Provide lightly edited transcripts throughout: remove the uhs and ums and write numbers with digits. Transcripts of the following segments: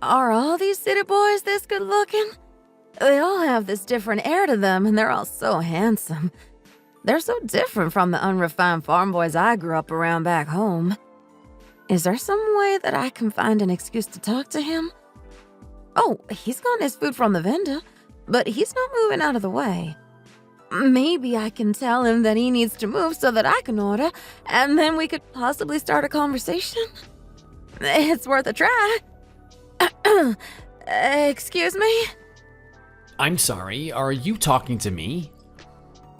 Are all these city boys this good looking? They all have this different air to them, and they're all so handsome. They're so different from the unrefined farm boys I grew up around back home. Is there some way that I can find an excuse to talk to him? Oh, he's gotten his food from the vendor, but he's not moving out of the way. Maybe I can tell him that he needs to move so that I can order, and then we could possibly start a conversation. It's worth a try. Excuse me? I'm sorry, are you talking to me?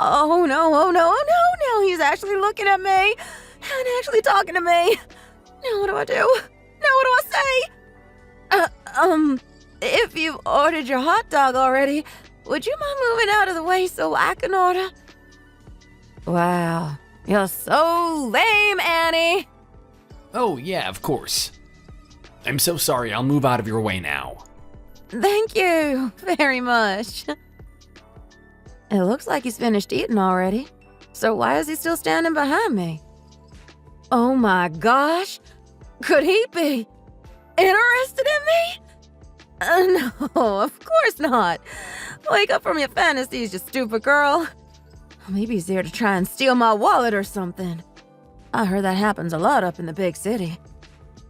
Oh no, he's actually looking at me and actually talking to me. Now what do I do? Now what do I say? If you've ordered your hot dog already, would you mind moving out of the way so I can order? Wow, you're so lame, Annie. Oh, yeah, of course. I'm so sorry, I'll move out of your way now. Thank you very much. It looks like he's finished eating already. So why is he still standing behind me? Oh my gosh, could he be interested in me? No, of course not. Wake up from your fantasies, you stupid girl. Maybe he's here to try and steal my wallet or something. I heard that happens a lot up in the big city.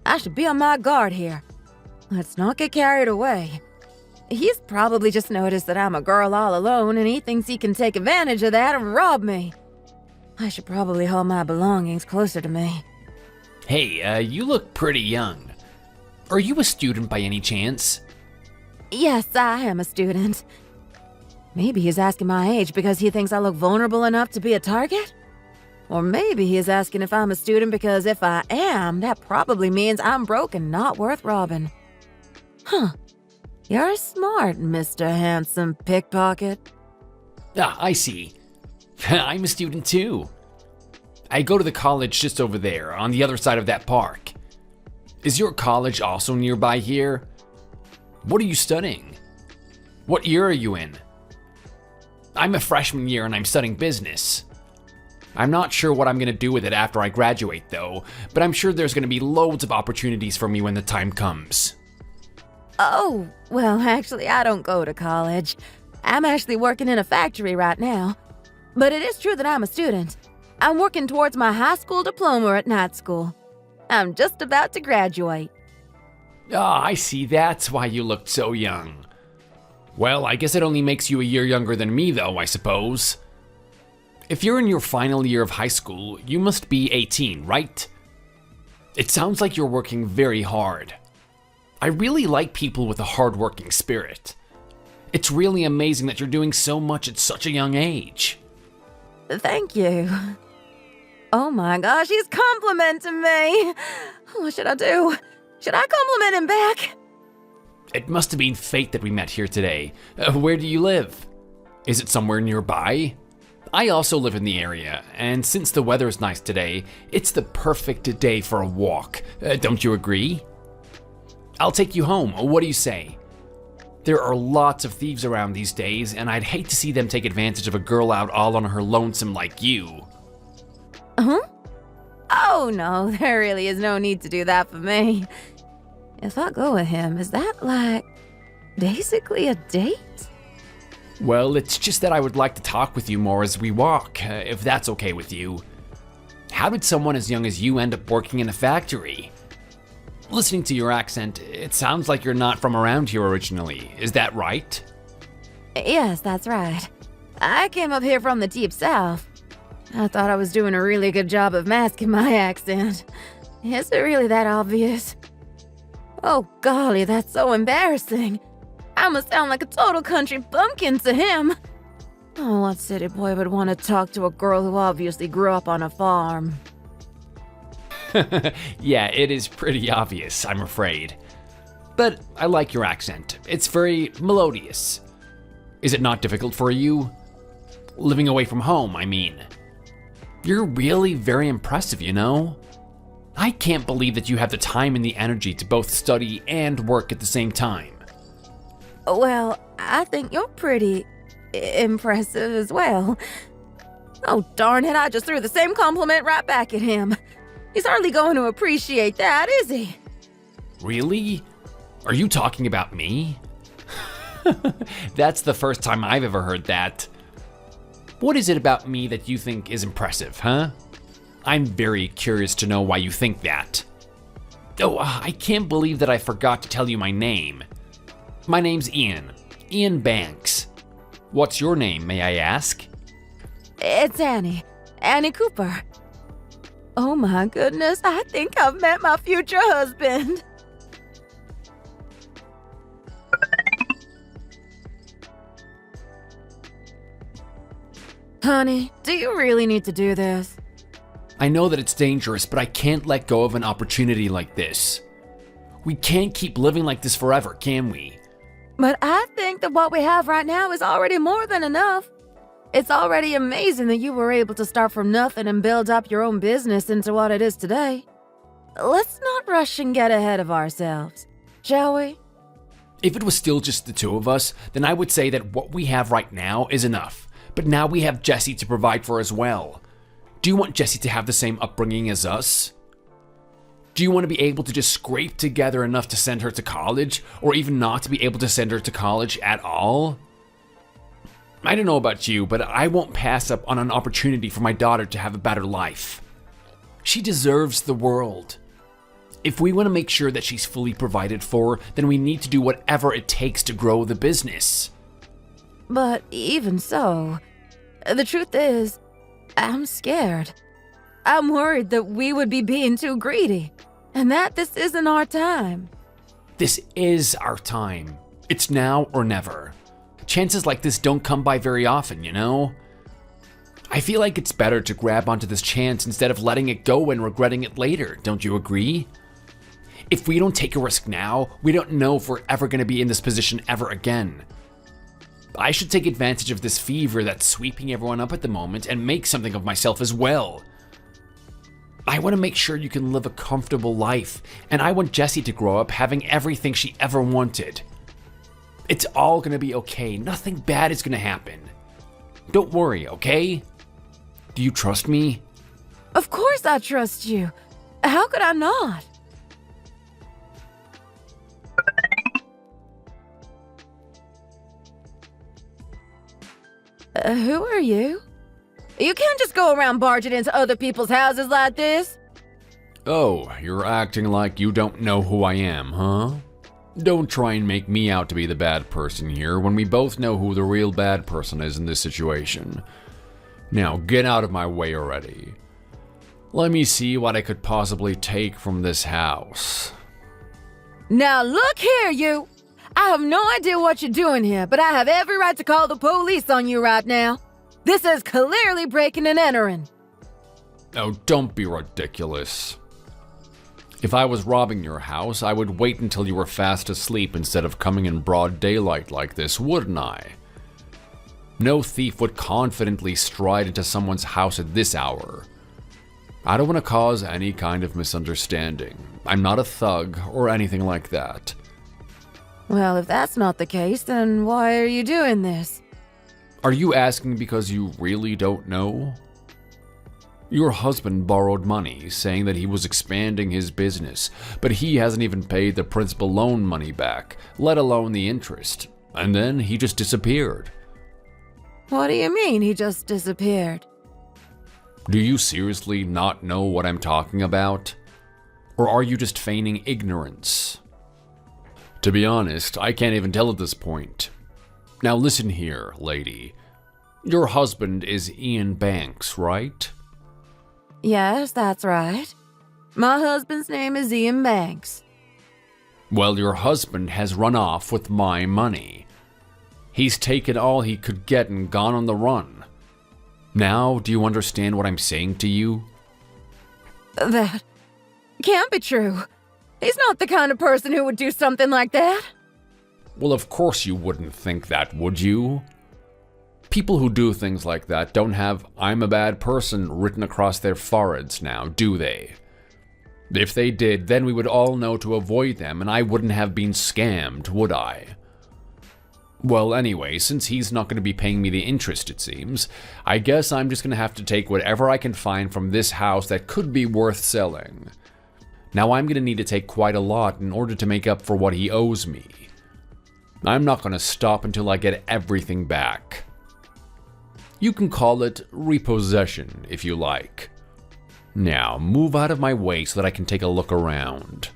I should be on my guard here. Let's not get carried away. He's probably just noticed that I'm a girl all alone and he thinks he can take advantage of that and rob me. I should probably haul my belongings closer to me. Hey, you look pretty young. Are you a student by any chance? Yes, I am a student. Maybe he's asking my age because he thinks I look vulnerable enough to be a target? Or maybe he's asking if I'm a student because if I am, that probably means I'm broke and not worth robbing. Huh. You're smart, Mr. Handsome Pickpocket. Ah, I see. I'm a student too. I go to the college just over there, on the other side of that park. Is your college also nearby here? What are you studying? What year are you in? I'm a freshman year and I'm studying business. I'm not sure what I'm going to do with it after I graduate though, but I'm sure there's going to be loads of opportunities for me when the time comes. Oh, well, actually, I don't go to college. I'm actually working in a factory right now. But it is true that I'm a student. I'm working towards my high school diploma at night school. I'm just about to graduate. Ah, I see. That's why you looked so young. Well, I guess it only makes you a year younger than me though, I suppose. If you're in your final year of high school, you must be 18, right? It sounds like you're working very hard. I really like people with a hard-working spirit. It's really amazing that you're doing so much at such a young age. Thank you. Oh my gosh, he's complimenting me. What should I do? Should I compliment him back? It must have been fate that we met here today. Where do you live? Is it somewhere nearby? I also live in the area, and since the weather is nice today, it's the perfect day for a walk. Don't you agree? I'll take you home. What do you say? There are lots of thieves around these days, and I'd hate to see them take advantage of a girl out all on her lonesome like you. Huh? Oh no, there really is no need to do that for me. If I go with him, is that like basically a date? Well, it's just that I would like to talk with you more as we walk, if that's okay with you. How did someone as young as you end up working in a factory? Listening to your accent, it sounds like you're not from around here originally. Is that right? Yes, that's right. I came up here from the deep south. I thought I was doing a really good job of masking my accent. Is it really that obvious? Oh golly, that's so embarrassing. I must sound like a total country bumpkin to him. Oh, what city boy would want to talk to a girl who obviously grew up on a farm? Yeah, it is pretty obvious, I'm afraid. But I like your accent. It's very melodious. Is it not difficult for you? Living away from home, I mean. You're really very impressive, you know? I can't believe that you have the time and the energy to both study and work at the same time. Well, I think you're pretty impressive as well. Oh, darn it, I just threw the same compliment right back at him. He's hardly going to appreciate that, is he? Really? Are you talking about me? That's the first time I've ever heard that. What is it about me that you think is impressive, huh? I'm very curious to know why you think that. Oh, I can't believe that I forgot to tell you my name. My name's Ian. Ian Banks. What's your name, may I ask? It's Annie. Annie Cooper. Oh my goodness, I think I've met my future husband. Honey, do you really need to do this? I know that it's dangerous, but I can't let go of an opportunity like this. We can't keep living like this forever, can we? But I think that what we have right now is already more than enough. It's already amazing that you were able to start from nothing and build up your own business into what it is today. Let's not rush and get ahead of ourselves, shall we? If it was still just the two of us, then I would say that what we have right now is enough. But now we have Jessie to provide for as well. Do you want Jessie to have the same upbringing as us? Do you want to be able to just scrape together enough to send her to college, or even not to be able to send her to college at all? I don't know about you, but I won't pass up on an opportunity for my daughter to have a better life. She deserves the world. If we want to make sure that she's fully provided for, then we need to do whatever it takes to grow the business. But even so, the truth is, I'm scared. I'm worried that we would be being too greedy, and that this isn't our time. This is our time. It's now or never. Chances like this don't come by very often, you know? I feel like it's better to grab onto this chance instead of letting it go and regretting it later, don't you agree? If we don't take a risk now, we don't know if we're ever going to be in this position ever again. I should take advantage of this fever that's sweeping everyone up at the moment and make something of myself as well. I want to make sure you can live a comfortable life, and I want Jessie to grow up having everything she ever wanted. It's all going to be okay. Nothing bad is going to happen. Don't worry, okay? Do you trust me? Of course I trust you. How could I not? Who are you? You can't just go around barging into other people's houses like this. Oh, you're acting like you don't know who I am, huh? Don't try and make me out to be the bad person here when we both know who the real bad person is in this situation. Now get out of my way already. Let me see what I could possibly take from this house. Now look here, you! I have no idea what you're doing here, but I have every right to call the police on you right now. This is clearly breaking and entering. Oh, don't be ridiculous. If I was robbing your house, I would wait until you were fast asleep instead of coming in broad daylight like this, wouldn't I? No thief would confidently stride into someone's house at this hour. I don't want to cause any kind of misunderstanding. I'm not a thug or anything like that. Well, if that's not the case, then why are you doing this? Are you asking because you really don't know? Your husband borrowed money, saying that he was expanding his business, but he hasn't even paid the principal loan money back, let alone the interest. And then he just disappeared. What do you mean he just disappeared? Do you seriously not know what I'm talking about? Or are you just feigning ignorance? To be honest, I can't even tell at this point. Now listen here, lady. Your husband is Ian Banks, right? Yes, that's right. My husband's name is Ian Banks. Well, your husband has run off with my money. He's taken all he could get and gone on the run. Now, do you understand what I'm saying to you? That can't be true. He's not the kind of person who would do something like that. Well, of course you wouldn't think that, would you? People who do things like that don't have "I'm a bad person" written across their foreheads now, do they? If they did, then we would all know to avoid them and I wouldn't have been scammed, would I? Well, anyway, since he's not going to be paying me the interest, it seems, I guess I'm just going to have to take whatever I can find from this house that could be worth selling. Now I'm going to need to take quite a lot in order to make up for what he owes me. I'm not going to stop until I get everything back. You can call it repossession if you like. Now, move out of my way so that I can take a look around.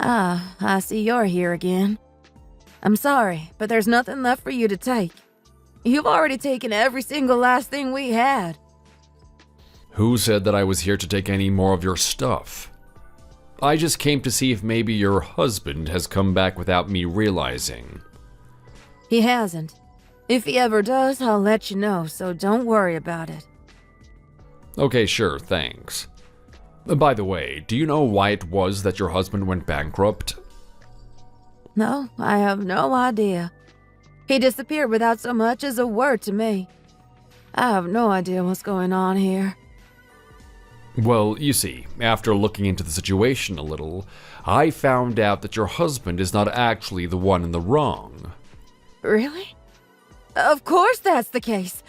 Ah, I see you're here again. I'm sorry, but there's nothing left for you to take. You've already taken every single last thing we had. Who said that I was here to take any more of your stuff? I just came to see if maybe your husband has come back without me realizing. He hasn't. If he ever does, I'll let you know, so don't worry about it. Okay, sure, thanks. By the way, do you know why it was that your husband went bankrupt? No, I have no idea. He disappeared without so much as a word to me. I have no idea what's going on here. Well, you see, after looking into the situation a little, I found out that your husband is not actually the one in the wrong. Really? Of course that's the case.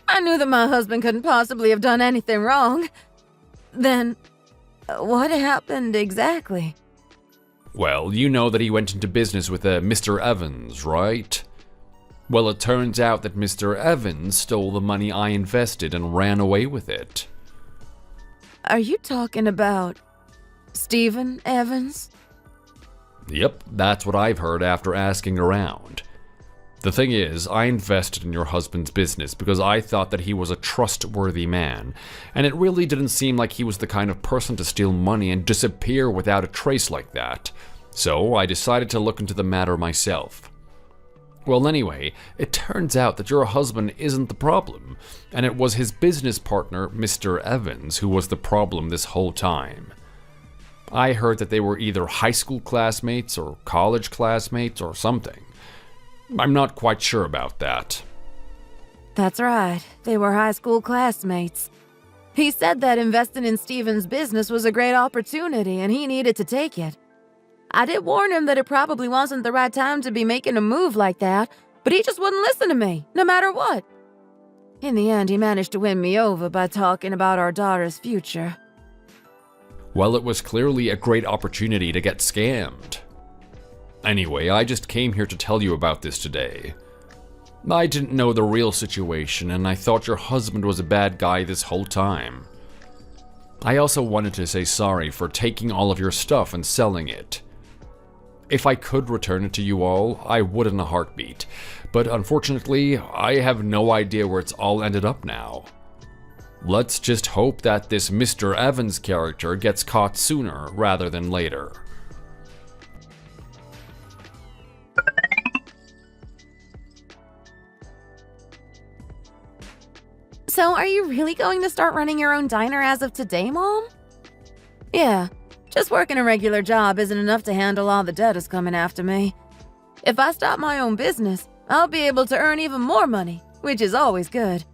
I knew that my husband couldn't possibly have done anything wrong. Then, what happened exactly? Well, you know that he went into business with a Mr. Evans, right? Well, it turns out that Mr. Evans stole the money I invested and ran away with it. Are you talking about Stephen Evans? Yep, that's what I've heard after asking around. The thing is, I invested in your husband's business because I thought that he was a trustworthy man, and it really didn't seem like he was the kind of person to steal money and disappear without a trace like that. So I decided to look into the matter myself. Well, anyway, it turns out that your husband isn't the problem, and it was his business partner, Mr. Evans, who was the problem this whole time. I heard that they were either high school classmates or college classmates or something. I'm not quite sure about that. That's right. They were high school classmates. He said that investing in Stephen's business was a great opportunity and he needed to take it. I did warn him that it probably wasn't the right time to be making a move like that, but he just wouldn't listen to me, no matter what. In the end, he managed to win me over by talking about our daughter's future. Well, it was clearly a great opportunity to get scammed. Anyway, I just came here to tell you about this today. I didn't know the real situation, and I thought your husband was a bad guy this whole time. I also wanted to say sorry for taking all of your stuff and selling it. If I could return it to you all, I would in a heartbeat, but unfortunately, I have no idea where it's all ended up now. Let's just hope that this Mr. Evans character gets caught sooner rather than later. So, are you really going to start running your own diner as of today, Mom? Yeah, just working a regular job isn't enough to handle all the debtors coming after me. If I start my own business, I'll be able to earn even more money, which is always good.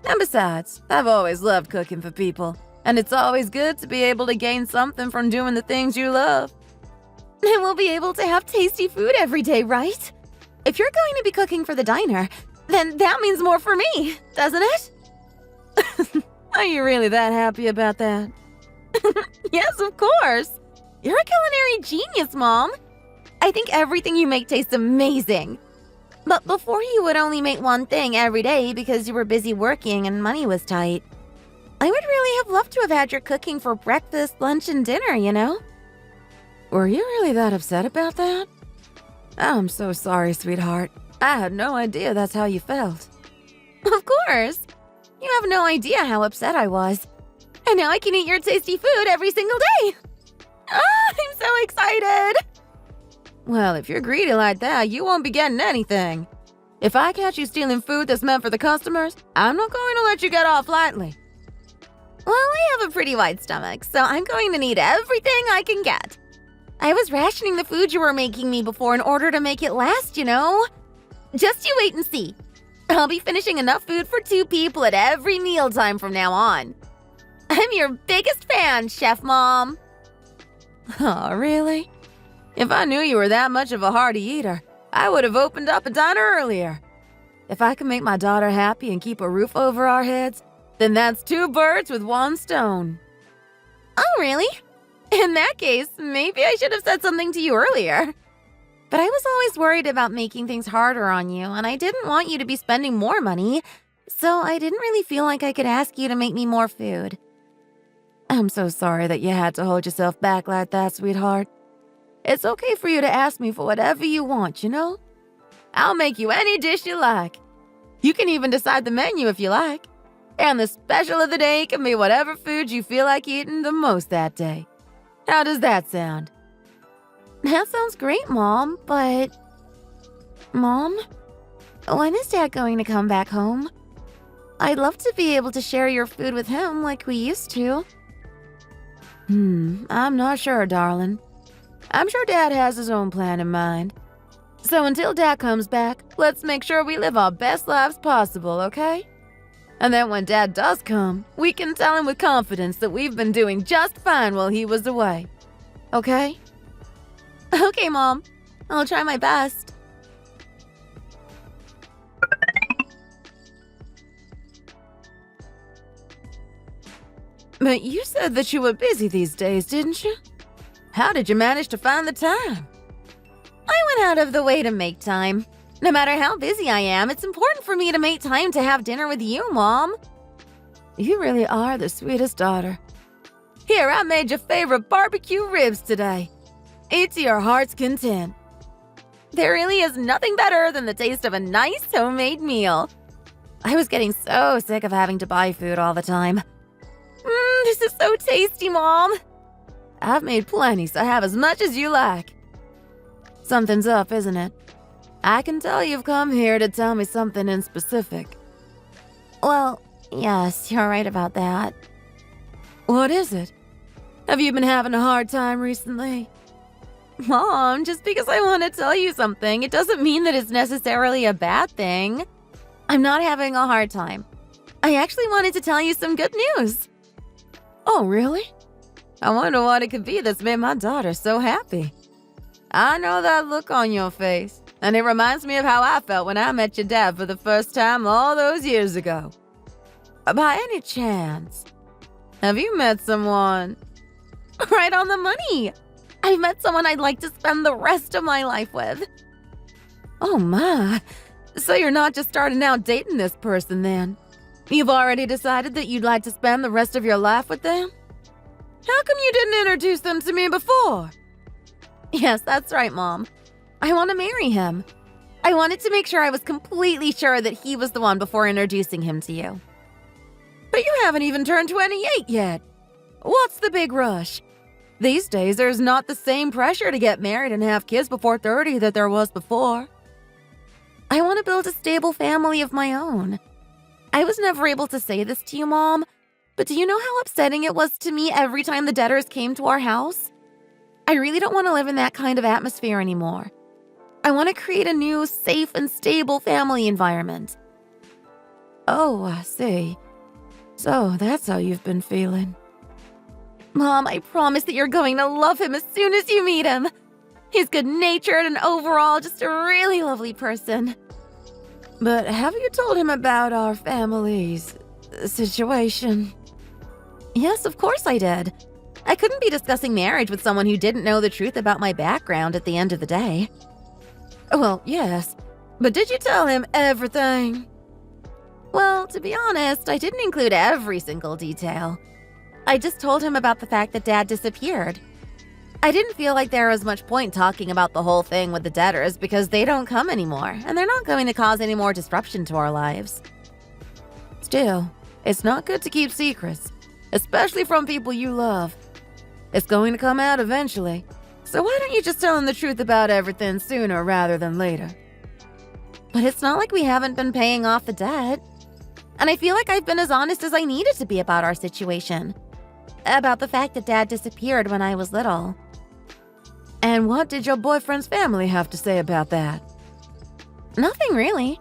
And besides, I've always loved cooking for people, and it's always good to be able to gain something from doing the things you love. And we'll be able to have tasty food every day, right? If you're going to be cooking for the diner, then that means more for me, doesn't it? Are you really that happy about that? Yes, of course. You're a culinary genius, Mom. I think everything you make tastes amazing. But before you would only make one thing every day because you were busy working and money was tight. I would really have loved to have had your cooking for breakfast, lunch, and dinner, you know? Were you really that upset about that? I'm so sorry, sweetheart. I had no idea that's how you felt. Of course. You have no idea how upset I was. And now I can eat your tasty food every single day. I'm so excited. Well, if you're greedy like that, you won't be getting anything. If I catch you stealing food that's meant for the customers, I'm not going to let you get off lightly. Well, I have a pretty wide stomach, so I'm going to need everything I can get. I was rationing the food you were making me before in order to make it last, you know? Just you wait and see. I'll be finishing enough food for 2 people at every mealtime from now on. I'm your biggest fan, Chef Mom. Oh, really? If I knew you were that much of a hearty eater, I would have opened up a diner earlier. if I can make my daughter happy and keep a roof over our heads, then that's 2 birds with 1 stone. Oh, really? In that case, maybe I should have said something to you earlier. But I was always worried about making things harder on you, and I didn't want you to be spending more money, so I didn't really feel like I could ask you to make me more food. I'm so sorry that you had to hold yourself back like that, sweetheart. It's okay for you to ask me for whatever you want, you know? I'll make you any dish you like. You can even decide the menu if you like. And the special of the day can be whatever food you feel like eating the most that day. How does that sound? That sounds great, Mom, but... Mom? When is Dad going to come back home? I'd love to be able to share your food with him like we used to. I'm not sure, darling. I'm sure Dad has his own plan in mind. So until Dad comes back, let's make sure we live our best lives possible, okay? And then when Dad does come, we can tell him with confidence that we've been doing just fine while he was away. Okay? Okay, Mom. I'll try my best. But you said that you were busy these days, didn't you? How did you manage to find the time? I went out of the way to make time. No matter how busy I am, it's important for me to make time to have dinner with you, Mom. You really are the sweetest daughter. Here, I made your favorite barbecue ribs today. Eat to your heart's content. There really is nothing better than the taste of a nice homemade meal. I was getting so sick of having to buy food all the time. This is so tasty, Mom. I've made plenty, so have as much as you like. Something's up, isn't it? I can tell you've come here to tell me something in specific. Well, yes, you're right about that. What is it? Have you been having a hard time recently? Mom, just because I want to tell you something, it doesn't mean that it's necessarily a bad thing. I'm not having a hard time. I actually wanted to tell you some good news. Oh, really? I wonder what it could be that's made my daughter so happy. I know that look on your face, and it reminds me of how I felt when I met your dad for the first time all those years ago. By any chance, have you met someone? Right on the money! I've met someone I'd like to spend the rest of my life with. Oh my, so you're not just starting out dating this person then? You've already decided that you'd like to spend the rest of your life with them? How come you didn't introduce them to me before? Yes, that's right, Mom. I want to marry him. I wanted to make sure I was completely sure that he was the one before introducing him to you. But you haven't even turned 28 yet. What's the big rush? These days, there's not the same pressure to get married and have kids before 30 that there was before. I want to build a stable family of my own. I was never able to say this to you, Mom, but do you know how upsetting it was to me every time the debtors came to our house? I really don't want to live in that kind of atmosphere anymore. I want to create a new, safe and stable family environment. Oh, I see. So that's how you've been feeling. Mom, I promise that you're going to love him as soon as you meet him. He's good-natured and overall just a really lovely person. But have you told him about our family's situation? Yes, of course I did. I couldn't be discussing marriage with someone who didn't know the truth about my background at the end of the day. Well, yes. But did you tell him everything? Well, to be honest, I didn't include every single detail. I just told him about the fact that Dad disappeared. I didn't feel like there was much point talking about the whole thing with the debtors because they don't come anymore, and they're not going to cause any more disruption to our lives. Still, it's not good to keep secrets, especially from people you love. It's going to come out eventually, so why don't you just tell him the truth about everything sooner rather than later? But it's not like we haven't been paying off the debt. And I feel like I've been as honest as I needed to be about our situation. About the fact that Dad disappeared when I was little. And what did your boyfriend's family have to say about that? Nothing really.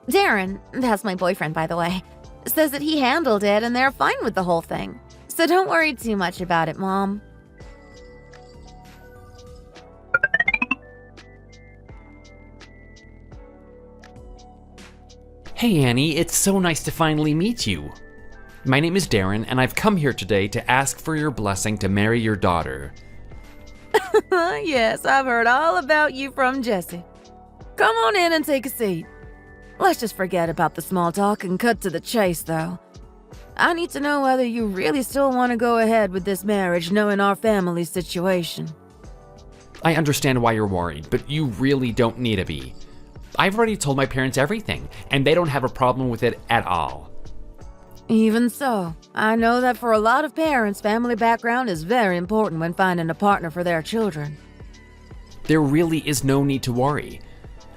Darren, that's my boyfriend by the way, says that he handled it and they're fine with the whole thing. So don't worry too much about it, Mom. Hey Annie, it's so nice to finally meet you. My name is Darren, and I've come here today to ask for your blessing to marry your daughter. Yes, I've heard all about you from Jesse. Come on in and take a seat. Let's just forget about the small talk and cut to the chase, though. I need to know whether you really still want to go ahead with this marriage, knowing our family's situation. I understand why you're worried, but you really don't need to be. I've already told my parents everything, and they don't have a problem with it at all. Even so, I know that for a lot of parents, family background is very important when finding a partner for their children. There really is no need to worry.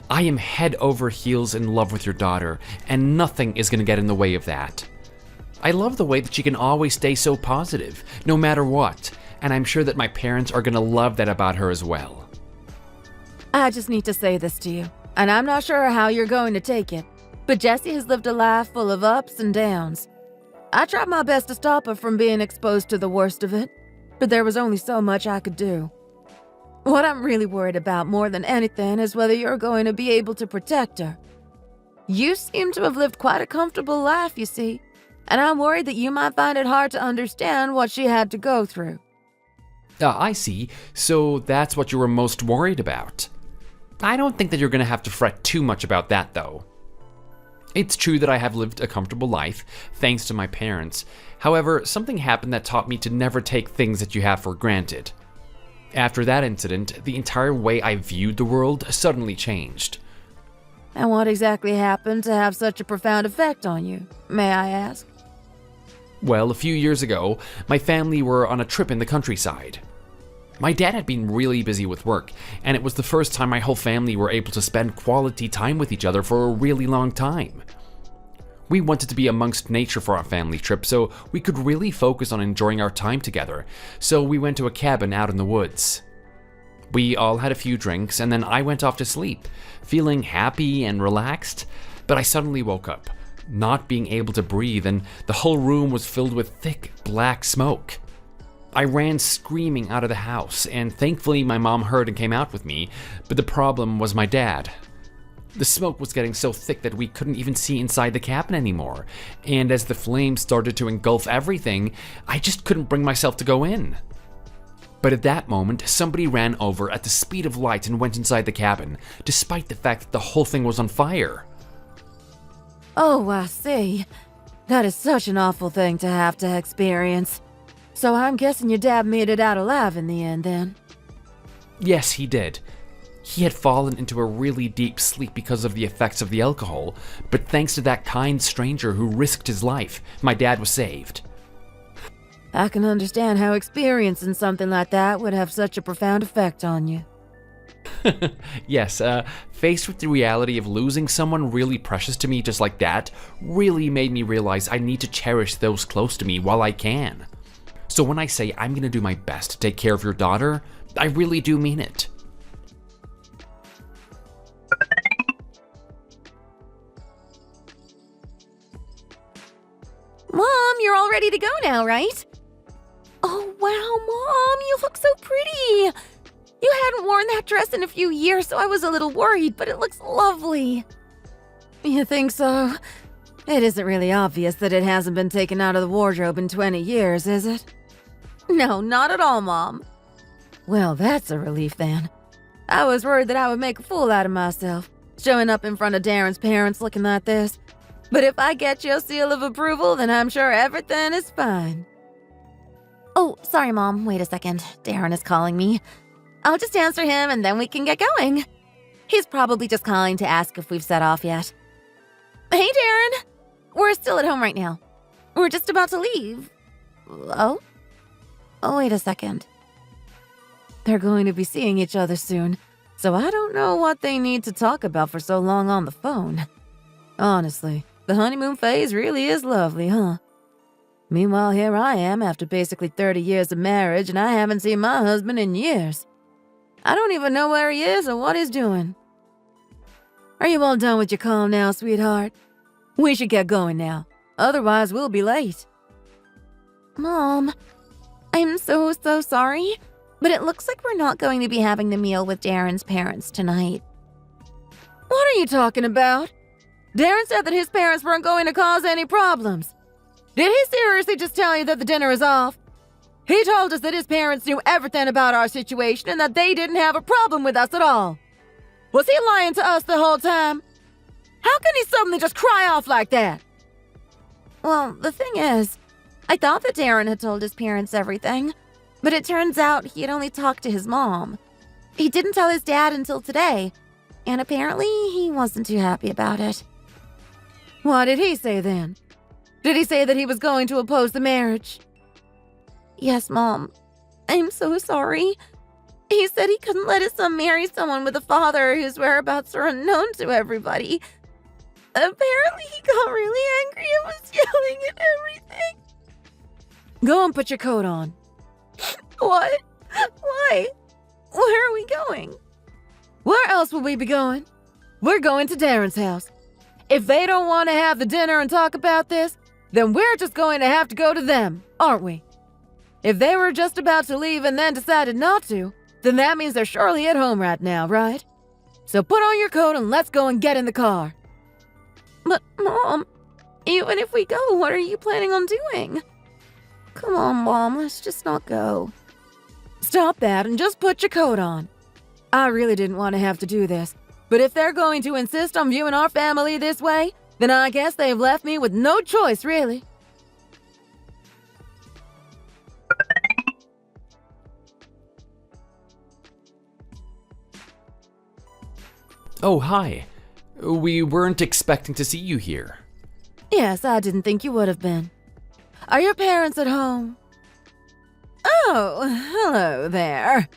I am head over heels in love with your daughter, and nothing is going to get in the way of that. I love the way that she can always stay so positive, no matter what, and I'm sure that my parents are going to love that about her as well. I just need to say this to you, and I'm not sure how you're going to take it, but Jessie has lived a life full of ups and downs. I tried my best to stop her from being exposed to the worst of it, but there was only so much I could do. What I'm really worried about more than anything is whether you're going to be able to protect her. You seem to have lived quite a comfortable life, you see, and I'm worried that you might find it hard to understand what she had to go through. I see. So that's what you were most worried about. I don't think that you're going to have to fret too much about that, though. It's true that I have lived a comfortable life, thanks to my parents. However, something happened that taught me to never take things that you have for granted. After that incident, the entire way I viewed the world suddenly changed. And what exactly happened to have such a profound effect on you, may I ask? Well, a few years ago, my family were on a trip in the countryside. My dad had been really busy with work, and it was the first time my whole family were able to spend quality time with each other for a really long time. We wanted to be amongst nature for our family trip, so we could really focus on enjoying our time together, so we went to a cabin out in the woods. We all had a few drinks, and then I went off to sleep, feeling happy and relaxed, but I suddenly woke up, not being able to breathe, and the whole room was filled with thick, black smoke. I ran screaming out of the house, and thankfully my mom heard and came out with me, but the problem was my dad. The smoke was getting so thick that we couldn't even see inside the cabin anymore, and as the flames started to engulf everything, I just couldn't bring myself to go in. But at that moment, somebody ran over at the speed of light and went inside the cabin, despite the fact that the whole thing was on fire. Oh, I see. That is such an awful thing to have to experience. So I'm guessing your dad made it out alive in the end, then? Yes, he did. He had fallen into a really deep sleep because of the effects of the alcohol, but thanks to that kind stranger who risked his life, my dad was saved. I can understand how experiencing something like that would have such a profound effect on you. Yes, faced with the reality of losing someone really precious to me just like that, really made me realize I need to cherish those close to me while I can. So when I say I'm going to do my best to take care of your daughter, I really do mean it. Mom, you're all ready to go now, right? Oh, wow, Mom, you look so pretty. You hadn't worn that dress in a few years, so I was a little worried, but it looks lovely. You think so? It isn't really obvious that it hasn't been taken out of the wardrobe in 20 years, is it? No, not at all, Mom. Well, that's a relief then. I was worried that I would make a fool out of myself, showing up in front of Darren's parents looking like this. But if I get your seal of approval, then I'm sure everything is fine. Oh, sorry, Mom. Wait a second. Darren is calling me. I'll just answer him and then we can get going. He's probably just calling to ask if we've set off yet. Hey, Darren. We're still at home right now. We're just about to leave. Oh? Oh, wait a second. They're going to be seeing each other soon, so I don't know what they need to talk about for so long on the phone. Honestly, the honeymoon phase really is lovely, huh? Meanwhile, here I am after basically 30 years of marriage, and I haven't seen my husband in years. I don't even know where he is or what he's doing. Are you all done with your call now, sweetheart? We should get going now. Otherwise, we'll be late. Mom, I'm so sorry, but it looks like we're not going to be having the meal with Darren's parents tonight. What are you talking about? Darren said that his parents weren't going to cause any problems. Did he seriously just tell you that the dinner is off? He told us that his parents knew everything about our situation and that they didn't have a problem with us at all. Was he lying to us the whole time? How can he suddenly just cry off like that? Well, the thing is, I thought that Darren had told his parents everything, but it turns out he had only talked to his mom. He didn't tell his dad until today, and apparently he wasn't too happy about it. What did he say then? Did he say that he was going to oppose the marriage? Yes, Mom. I'm so sorry. He said he couldn't let his son marry someone with a father whose whereabouts are unknown to everybody. Apparently he got really angry and was yelling at everything. Go and put your coat on. What? Why? Where are we going? Where else would we be going? We're going to Darren's house. If they don't want to have the dinner and talk about this, then we're just going to have to go to them, aren't we? If they were just about to leave and then decided not to, then that means they're surely at home right now, right? So put on your coat and let's go and get in the car. But, Mom, even if we go, what are you planning on doing? Come on, Mom, let's just not go. Stop that and just put your coat on. I really didn't want to have to do this, but if they're going to insist on viewing our family this way, then I guess they've left me with no choice, really. Oh, hi. We weren't expecting to see you here. Yes, I didn't think you would have been. Are your parents at home? Oh, hello there.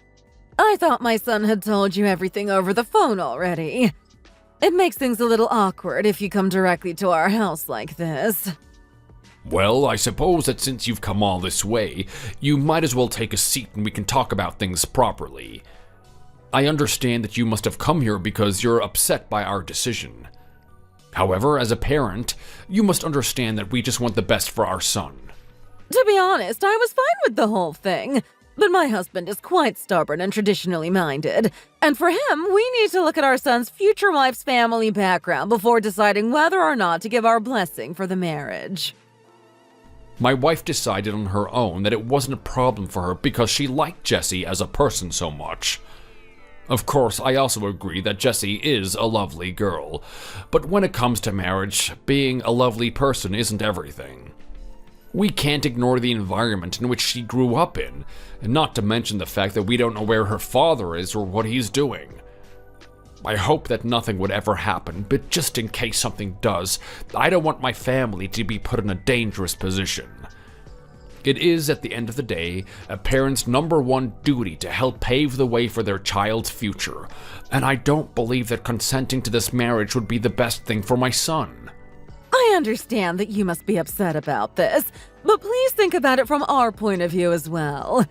I thought my son had told you everything over the phone already. It makes things a little awkward if you come directly to our house like this. Well, I suppose that since you've come all this way, you might as well take a seat and we can talk about things properly. I understand that you must have come here because you're upset by our decision. However, as a parent, you must understand that we just want the best for our son. To be honest, I was fine with the whole thing. But my husband is quite stubborn and traditionally minded. And for him, we need to look at our son's future wife's family background before deciding whether or not to give our blessing for the marriage. My wife decided on her own that it wasn't a problem for her because she liked Jesse as a person so much. Of course, I also agree that Jessie is a lovely girl, but when it comes to marriage, being a lovely person isn't everything. We can't ignore the environment in which she grew up in, and not to mention the fact that we don't know where her father is or what he's doing. I hope that nothing would ever happen, but just in case something does, I don't want my family to be put in a dangerous position. It is, at the end of the day, a parent's #1 duty to help pave the way for their child's future, and I don't believe that consenting to this marriage would be the best thing for my son. I understand that you must be upset about this, but please think about it from our point of view as well.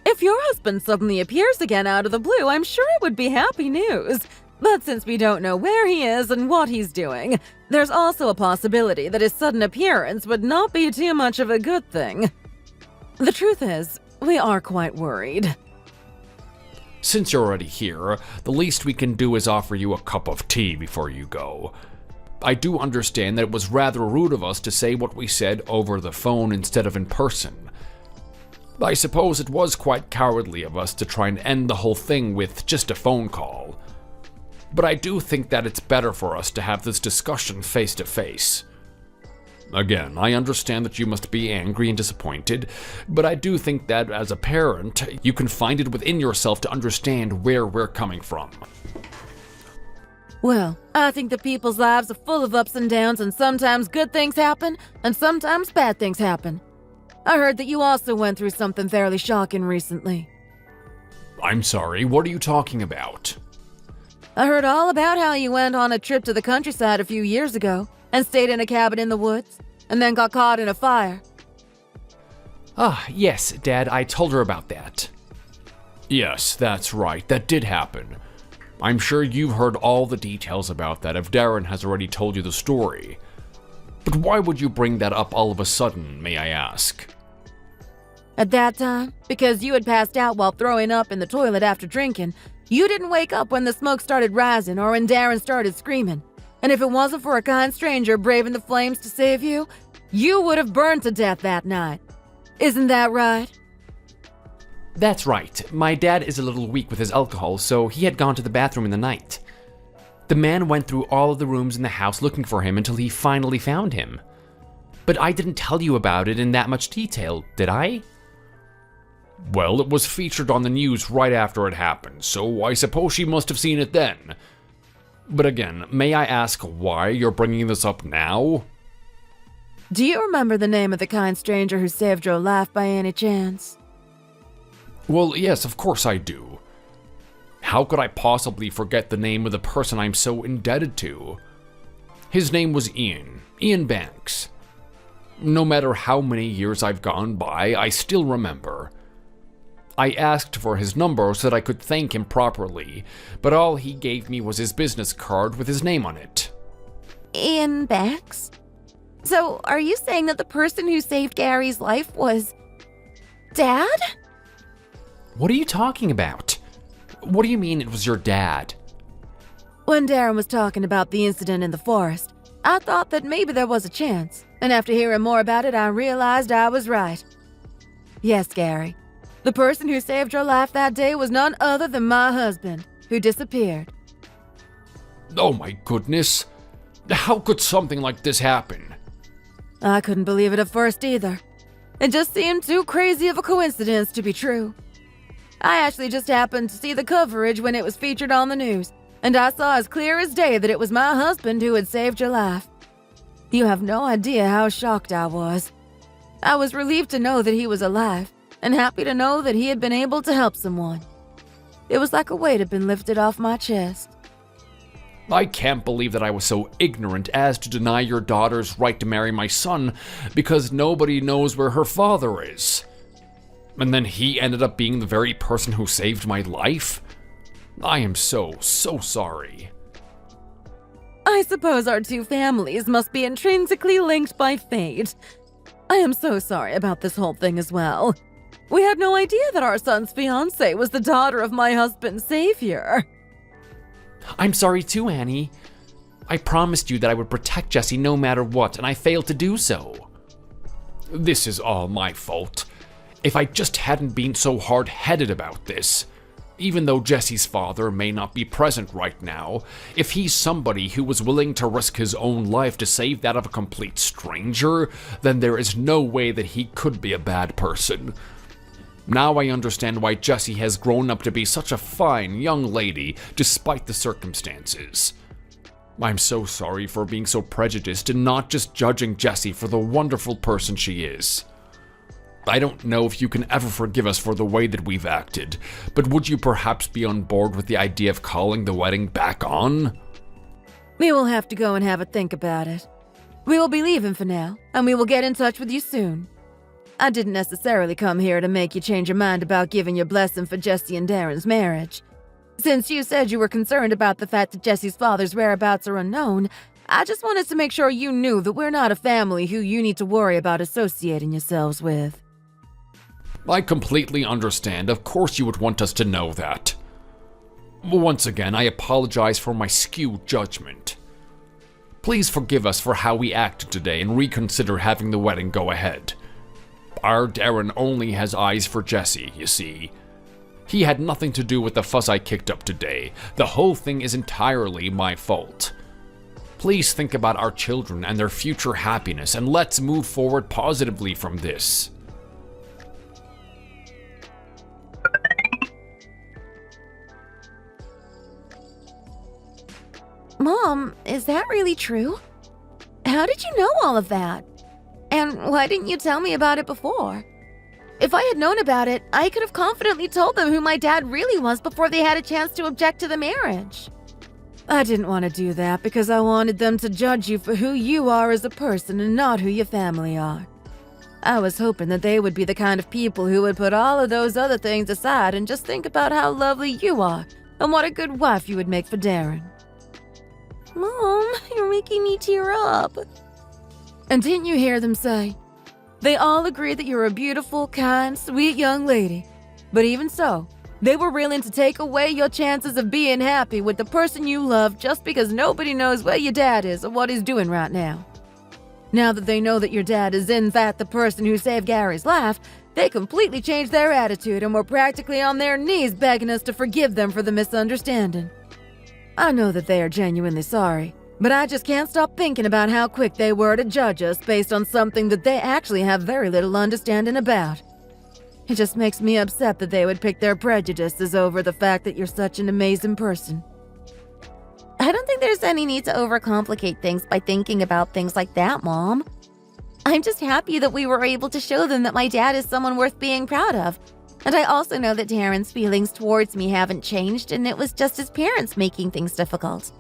If your husband suddenly appears again out of the blue, I'm sure it would be happy news. But since we don't know where he is and what he's doing, there's also a possibility that his sudden appearance would not be too much of a good thing. The truth is, we are quite worried. Since you're already here, the least we can do is offer you a cup of tea before you go. I do understand that it was rather rude of us to say what we said over the phone instead of in person. I suppose it was quite cowardly of us to try and end the whole thing with just a phone call. But I do think that it's better for us to have this discussion face to face. Again, I understand that you must be angry and disappointed, but I do think that as a parent, you can find it within yourself to understand where we're coming from. Well, I think that people's lives are full of ups and downs, and sometimes good things happen, and sometimes bad things happen. I heard that you also went through something fairly shocking recently. I'm sorry, what are you talking about? I heard all about how you went on a trip to the countryside a few years ago, and stayed in a cabin in the woods, and then got caught in a fire. Yes, Dad, I told her about that. Yes, that's right, that did happen. I'm sure you've heard all the details about that if Darren has already told you the story. But why would you bring that up all of a sudden, may I ask? At that time, because you had passed out while throwing up in the toilet after drinking, you didn't wake up when the smoke started rising or when Darren started screaming. And if it wasn't for a kind stranger braving the flames to save you, you would have burned to death that night. Isn't that right? That's right. My dad is a little weak with his alcohol, so he had gone to the bathroom in the night. The man went through all of the rooms in the house looking for him until he finally found him. But I didn't tell you about it in that much detail, did I? Well, it was featured on the news right after it happened, so I suppose she must have seen it then. But again, may I ask why you're bringing this up now? Do you remember the name of the kind stranger who saved your life by any chance? Well, yes, of course I do. How could I possibly forget the name of the person I'm so indebted to? His name was Ian Banks. No matter how many years I've gone by, I still remember. I asked for his number so that I could thank him properly, but all he gave me was his business card with his name on it. Ian Banks? So, are you saying that the person who saved Gary's life was... Dad? What are you talking about? What do you mean it was your dad? When Darren was talking about the incident in the forest, I thought that maybe there was a chance, and after hearing more about it, I realized I was right. Yes, Gary. The person who saved your life that day was none other than my husband, who disappeared. Oh my goodness. How could something like this happen? I couldn't believe it at first either. It just seemed too crazy of a coincidence to be true. I actually just happened to see the coverage when it was featured on the news, and I saw as clear as day that it was my husband who had saved your life. You have no idea how shocked I was. I was relieved to know that he was alive, and happy to know that he had been able to help someone. It was like a weight had been lifted off my chest. I can't believe that I was so ignorant as to deny your daughter's right to marry my son because nobody knows where her father is. And then he ended up being the very person who saved my life? I am so sorry. I suppose our two families must be intrinsically linked by fate. I am so sorry about this whole thing as well. We had no idea that our son's fiancé was the daughter of my husband's savior. I'm sorry too, Annie. I promised you that I would protect Jesse no matter what, and I failed to do so. This is all my fault. If I just hadn't been so hard-headed about this, even though Jesse's father may not be present right now, if he's somebody who was willing to risk his own life to save that of a complete stranger, then there is no way that he could be a bad person. Now I understand why Jessie has grown up to be such a fine young lady despite the circumstances. I'm so sorry for being so prejudiced and not just judging Jessie for the wonderful person she is. I don't know if you can ever forgive us for the way that we've acted, but would you perhaps be on board with the idea of calling the wedding back on? We will have to go and have a think about it. We will be leaving for now, and we will get in touch with you soon. I didn't necessarily come here to make you change your mind about giving your blessing for Jesse and Darren's marriage. Since you said you were concerned about the fact that Jesse's father's whereabouts are unknown, I just wanted to make sure you knew that we're not a family who you need to worry about associating yourselves with. I completely understand. Of course you would want us to know that. Once again, I apologize for my skewed judgment. Please forgive us for how we acted today and reconsider having the wedding go ahead. Our Darren only has eyes for Jesse, you see. He had nothing to do with the fuss I kicked up today. The whole thing is entirely my fault. Please think about our children and their future happiness, and let's move forward positively from this. Mom, is that really true? How did you know all of that? And why didn't you tell me about it before? If I had known about it, I could have confidently told them who my dad really was before they had a chance to object to the marriage. I didn't want to do that because I wanted them to judge you for who you are as a person and not who your family are. I was hoping that they would be the kind of people who would put all of those other things aside and just think about how lovely you are and what a good wife you would make for Darren. Mom, you're making me tear up. And didn't you hear them say? They all agree that you're a beautiful, kind, sweet young lady. But even so, They were willing to take away your chances of being happy with the person you love just because nobody knows where your dad is or what he's doing right now. Now that they know that your dad is in fact the person who saved Gary's life, they completely changed their attitude and were practically on their knees begging us to forgive them for the misunderstanding. I know that they are genuinely sorry, but I just can't stop thinking about how quick they were to judge us based on something that they actually have very little understanding about. It just makes me upset that they would pick their prejudices over the fact that you're such an amazing person. I don't think there's any need to overcomplicate things by thinking about things like that, Mom. I'm just happy that we were able to show them that my dad is someone worth being proud of. And I also know that Darren's feelings towards me haven't changed, and it was just his parents making things difficult.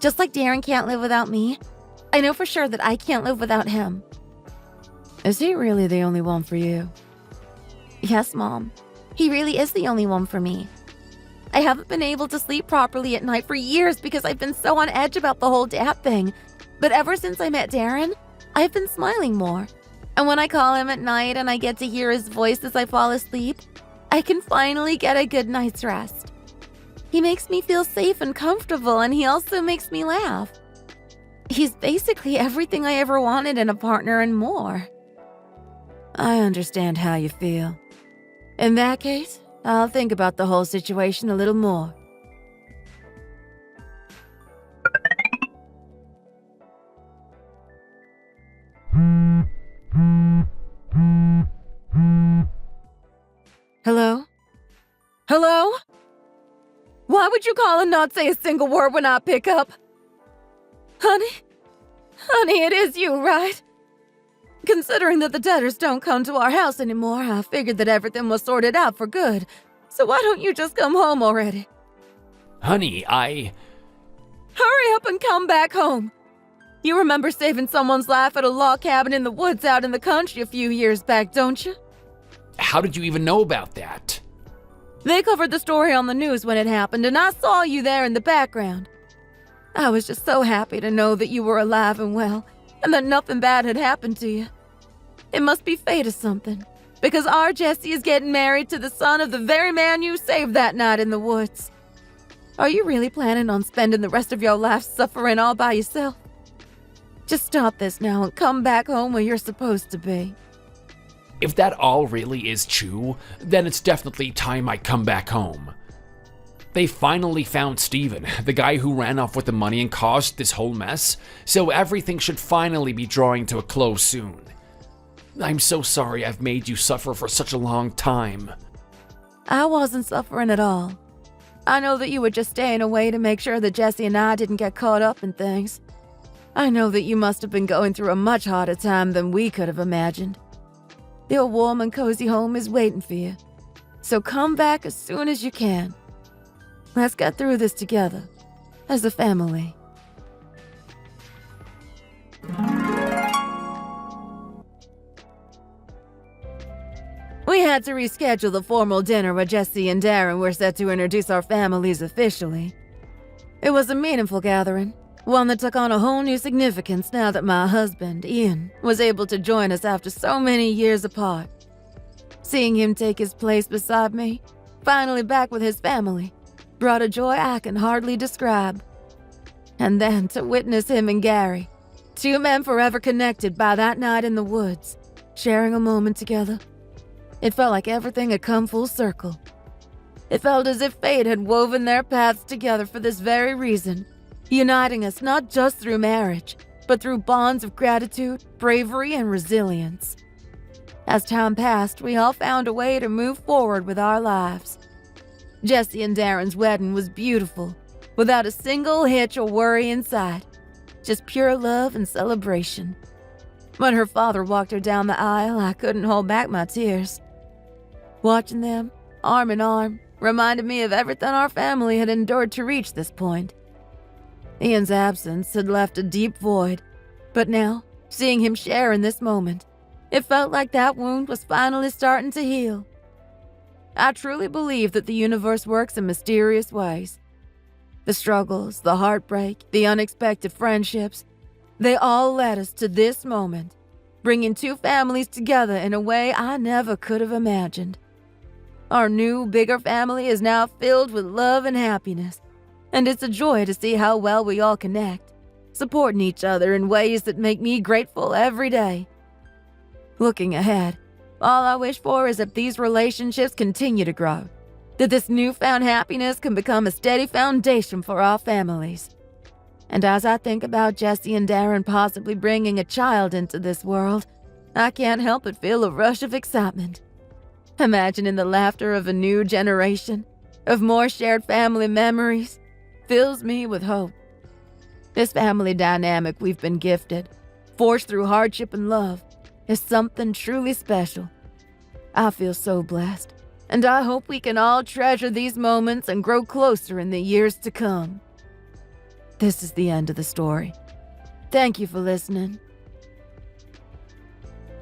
Just like Darren can't live without me, I know for sure that I can't live without him. Is he really the only one for you? Yes, Mom. He really is the only one for me. I haven't been able to sleep properly at night for years because I've been so on edge about the whole dad thing. But ever since I met Darren, I've been smiling more. And when I call him at night and I get to hear his voice as I fall asleep, I can finally get a good night's rest. He makes me feel safe and comfortable, and he also makes me laugh. He's basically everything I ever wanted in a partner and more. I understand how you feel. In that case, I'll think about the whole situation a little more. Hello? Hello? Why would you call and not say a single word when I pick up? Honey? Honey, it is you, right? Considering that the debtors don't come to our house anymore, I figured that everything was sorted out for good. So why don't you just come home already? Honey, Hurry up and come back home. You remember saving someone's life at a log cabin in the woods out in the country a few years back, don't you? How did you even know about that? They covered the story on the news when it happened, and I saw you there in the background. I was just so happy to know that you were alive and well, and that nothing bad had happened to you. It must be fate or something, because our Jesse is getting married to the son of the very man you saved that night in the woods. Are you really planning on spending the rest of your life suffering all by yourself? Just stop this now and come back home where you're supposed to be. If that all really is true, then it's definitely time I come back home. They finally found Steven, the guy who ran off with the money and caused this whole mess, so everything should finally be drawing to a close soon. I'm so sorry I've made you suffer for such a long time. I wasn't suffering at all. I know that you were just staying away to make sure that Jesse and I didn't get caught up in things. I know that you must have been going through a much harder time than we could have imagined. Your warm and cozy home is waiting for you. So come back as soon as you can. Let's get through this together, as a family. We had to reschedule the formal dinner where Jesse and Darren were set to introduce our families officially. It was a meaningful gathering, one that took on a whole new significance now that my husband, Ian, was able to join us after so many years apart. Seeing him take his place beside me, finally back with his family, brought a joy I can hardly describe. And then to witness him and Gary, two men forever connected by that night in the woods, sharing a moment together. It felt like everything had come full circle. It felt as if fate had woven their paths together for this very reason, uniting us not just through marriage, but through bonds of gratitude, bravery, and resilience. As time passed, we all found a way to move forward with our lives. Jesse and Darren's wedding was beautiful, without a single hitch or worry in sight, just pure love and celebration. When her father walked her down the aisle, I couldn't hold back my tears. Watching them, arm in arm, reminded me of everything our family had endured to reach this point. Ian's absence had left a deep void, but now, seeing him share in this moment, it felt like that wound was finally starting to heal. I truly believe that the universe works in mysterious ways. The struggles, the heartbreak, the unexpected friendships, they all led us to this moment, bringing two families together in a way I never could have imagined. Our new, bigger family is now filled with love and happiness, and it's a joy to see how well we all connect, supporting each other in ways that make me grateful every day. Looking ahead, all I wish for is that these relationships continue to grow, that this newfound happiness can become a steady foundation for our families. And as I think about Jesse and Darren possibly bringing a child into this world, I can't help but feel a rush of excitement. Imagining the laughter of a new generation, of more shared family memories, fills me with hope. This family dynamic we've been gifted, forged through hardship and love, is something truly special. I feel so blessed, and I hope we can all treasure these moments and grow closer in the years to come. This is the end of the story. Thank you for listening.